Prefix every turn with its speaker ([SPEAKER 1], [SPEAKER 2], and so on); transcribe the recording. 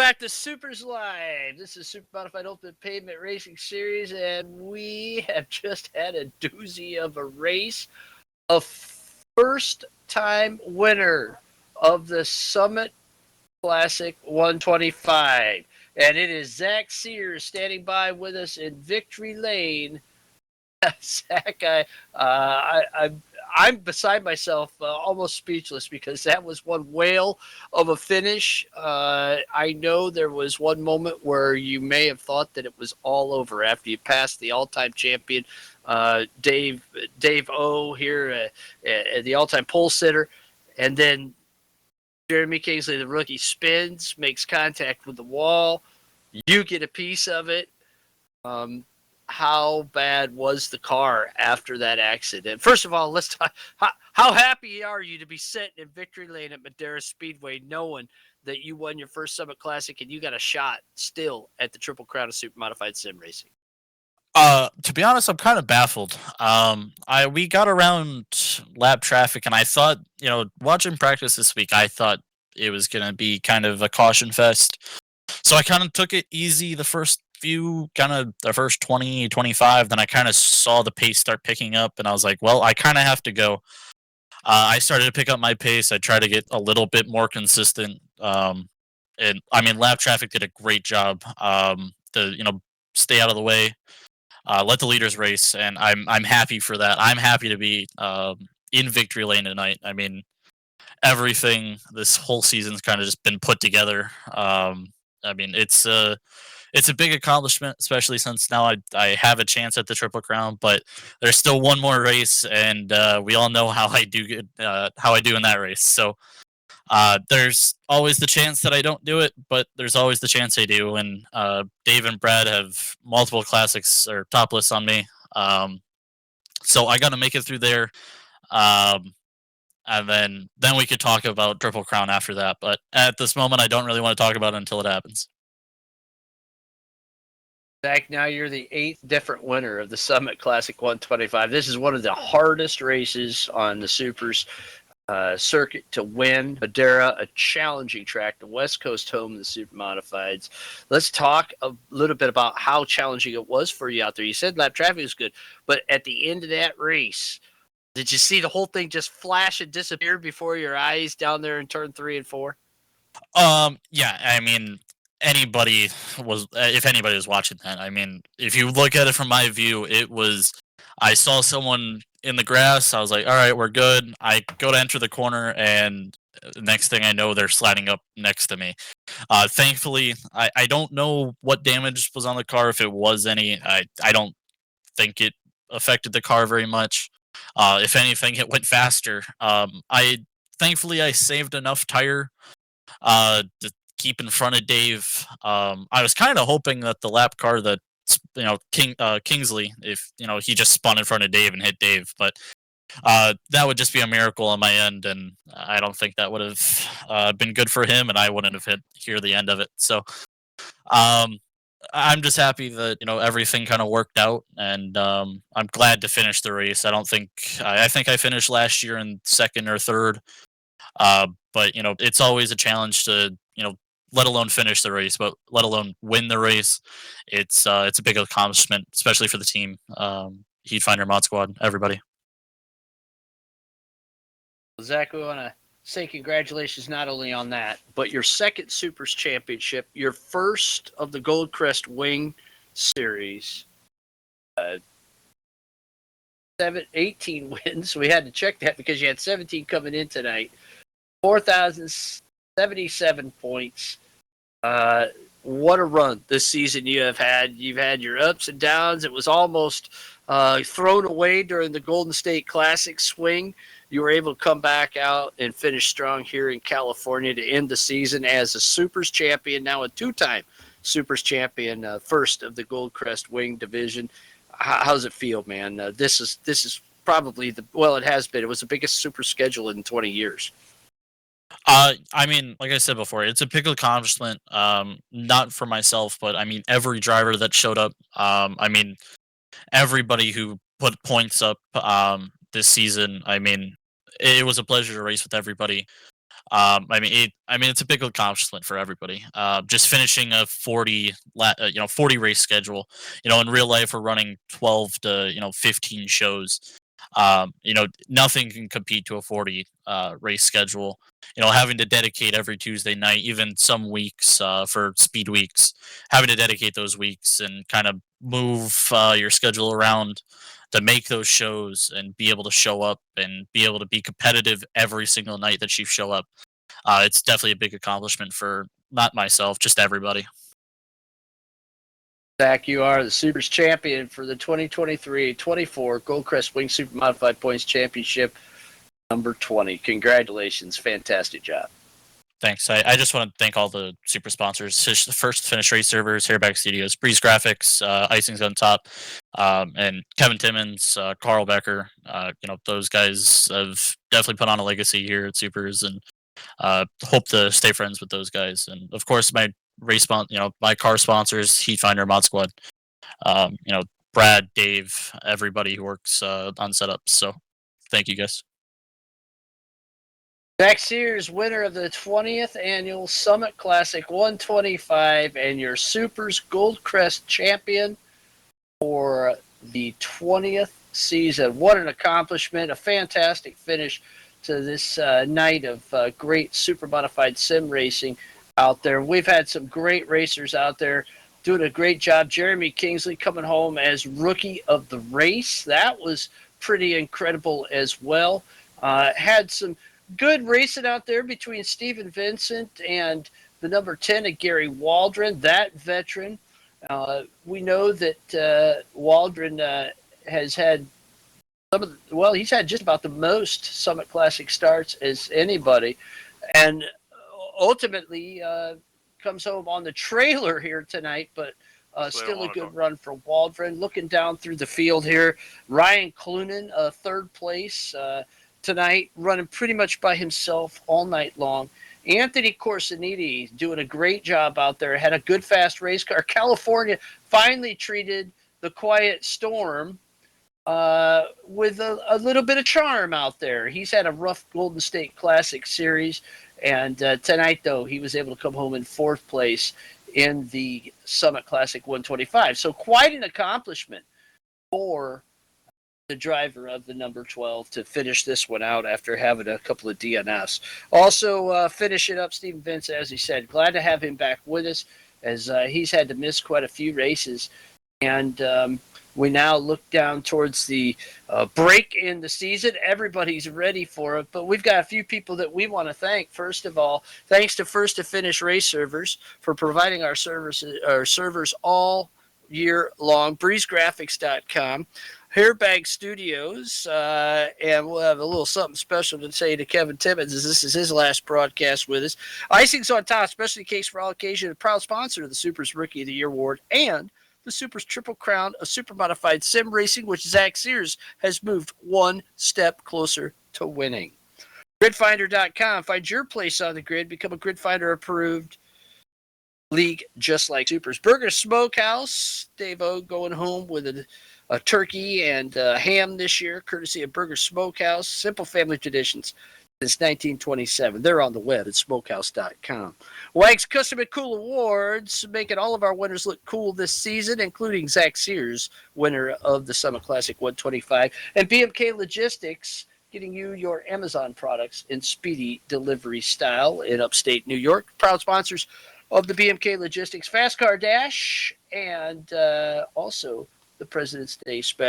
[SPEAKER 1] back to Supers Live. This is Supermodified Ultimate Pavement Racing Series, and we have just had a doozy of a race. A first-time winner of the Summit Classic 125. And it is Zach Sears standing by with us in Victory Lane. Zach, I'm beside myself, almost speechless, because that was one whale of a finish. I know there was one moment where you may have thought that it was all over after you passed the all-time champion, Dave O here, the all-time pole sitter, and then Jeremy Kingsley, the rookie, spins, makes contact with the wall. You get a piece of it. How bad was the car after that accident? First of all, let's talk. How happy are you to be sitting in Victory Lane at Madera Speedway, knowing that you won your first Summit Classic and you got a shot still at the Triple Crown of Supermodified Sim Racing?
[SPEAKER 2] To be honest, I'm kind of baffled. We got around lap traffic, and I thought, watching practice this week, I thought it was gonna be kind of a caution fest. So I kind of took it easy the first few, kind of the first 20, 25. Then I kind of saw the pace start picking up, and I was like, well, I kind of have to go. I started to pick up my pace. I tried to get a little bit more consistent. And I mean, lap traffic did a great job. To stay out of the way. Let the leaders race, and I'm happy for that. I'm happy to be in victory lane tonight. I mean, everything this whole season's kind of just been put together. I mean, it's a big accomplishment, especially since now I have a chance at the Triple Crown. But there's still one more race, and we all know how I do in that race. So there's always the chance that I don't do it, but there's always the chance I do. And Dave and Brad have multiple classics or top lists on me. So I got to make it through there. And then we could talk about Triple Crown after that. But at this moment, I don't really want to talk about it until it happens.
[SPEAKER 1] Zach, now you're the 8th different winner of the Summit Classic 125. This is one of the hardest races on the Supers circuit to win. Madera, a challenging track, the West Coast home of the Supermodifieds. Let's talk a little bit about how challenging it was for you out there. You said lap traffic was good, but at the end of that race, did you see the whole thing just flash and disappear before your eyes down there in turn 3 and 4?
[SPEAKER 2] Yeah, I mean, if anybody was watching that, I mean, if you look at it from my view, I saw someone in the grass. I was like, all right, we're good. I go to enter the corner, and the next thing I know, they're sliding up next to me. Thankfully, I don't know what damage was on the car, if it was any. I don't think it affected the car very much. If anything, it went faster. Thankfully I saved enough tire to keep in front of Dave. I was kind of hoping that the lap car that Kingsley, if he just spun in front of Dave and hit Dave, but that would just be a miracle on my end, and I don't think that would have been good for him, and I wouldn't have hear the end of it. So I'm just happy that everything kind of worked out, and I'm glad to finish the race. I think I finished last year in second or third, but it's always a challenge to let alone finish the race, but let alone win the race. It's a big accomplishment, especially for the team, Heatfinder, Mod Squad, everybody.
[SPEAKER 1] Zach, we want to say congratulations not only on that, but your second Supers Championship, your first of the Goldcrest Wing Series. 18 wins. We had to check that because you had 17 coming in tonight. 4,077 points. What a run this season you have had. You've had your ups and downs. It was almost thrown away during the Golden State Classic swing. You were able to come back out and finish strong here in California to end the season as a Supers champion, now a two-time Supers champion, first of the Goldcrest Wing division. How's it feel, man? This is probably it has been. It was the biggest Super schedule in 20 years.
[SPEAKER 2] I mean, like I said before, it's a big accomplishment. Not for myself, but I mean every driver that showed up. I mean everybody who put points up this season. I mean, it was a pleasure to race with everybody. It's a big accomplishment for everybody. Just finishing a 40 race schedule. In real life, we're running 12 to 15 shows. Nothing can compete to a 40 race schedule. Having to dedicate every Tuesday night, even some weeks for speed weeks, having to dedicate those weeks and kind of move your schedule around to make those shows and be able to show up and be able to be competitive every single night that you show up. It's definitely a big accomplishment for not myself, just everybody.
[SPEAKER 1] Zach, you are the Supers champion for the 2023-24 Goldcrest Wing Super Modified Points Championship number 20. Congratulations. Fantastic job.
[SPEAKER 2] Thanks. I just want to thank all the super sponsors: First Finish Race Servers, Hairback Studios, Breeze Graphics, Icing's on Top, and Kevin Timmons, Carl Becker. Those guys have definitely put on a legacy here at Supers, and hope to stay friends with those guys. And of course, my my car sponsors, Heat Finder, Mod Squad, Brad, Dave, everybody who works on setups. So thank you guys.
[SPEAKER 1] Zach Sears, winner of the 20th Annual Summit Classic 125 and your Supers Goldcrest champion for the 20th season. What an accomplishment, a fantastic finish to this night of great super modified sim racing out there. We've had some great racers out there doing a great job. Jeremy Kingsley coming home as Rookie of the Race. That was pretty incredible as well. Had some good racing out there between Stephen Vincent and the number 10 of Gary Waldron, that veteran. We know that Waldron has had he's had just about the most Summit Classic starts as anybody, and ultimately comes home on the trailer here tonight, but still a good run for Waldron. Looking down through the field here, Ryan Clunan, third place tonight, running pretty much by himself all night long. Anthony Corsiniti doing a great job out there. Had a good fast race car. California finally treated the Quiet Storm with a little bit of charm out there. He's had a rough Golden State Classic series, and tonight, though, he was able to come home in fourth place in the Summit Classic 125. So quite an accomplishment for the driver of the number 12 to finish this one out after having a couple of DNFs. Also finishing up Stephen Vince, as he said, glad to have him back with us, as he's had to miss quite a few races. And we now look down towards the break in the season. Everybody's ready for it, but we've got a few people that we want to thank. First of all, thanks to First to Finish Race Servers for providing our servers all year long. BreezeGraphics.com. Hairbag Studios, and we'll have a little something special to say to Kevin Timmons, as this is his last broadcast with us. Icing's on Top, specialty case for all occasion, a proud sponsor of the Supers Rookie of the Year Award and the Supers Triple Crown of Super Modified Sim Racing, which Zach Sears has moved one step closer to winning. Gridfinder.com, find your place on the grid, become a Gridfinder approved league just like Supers. Burger Smokehouse, Dave O going home with a turkey and ham this year, courtesy of Burger Smokehouse. Simple family traditions since 1927. They're on the web at smokehouse.com. Wags Custom and Cool Awards, making all of our winners look cool this season, including Zach Sears, winner of the Summit Classic 125. And BMK Logistics, getting you your Amazon products in speedy delivery style in upstate New York. Proud sponsors of the BMK Logistics Fast Car Dash, and also the President's Day special.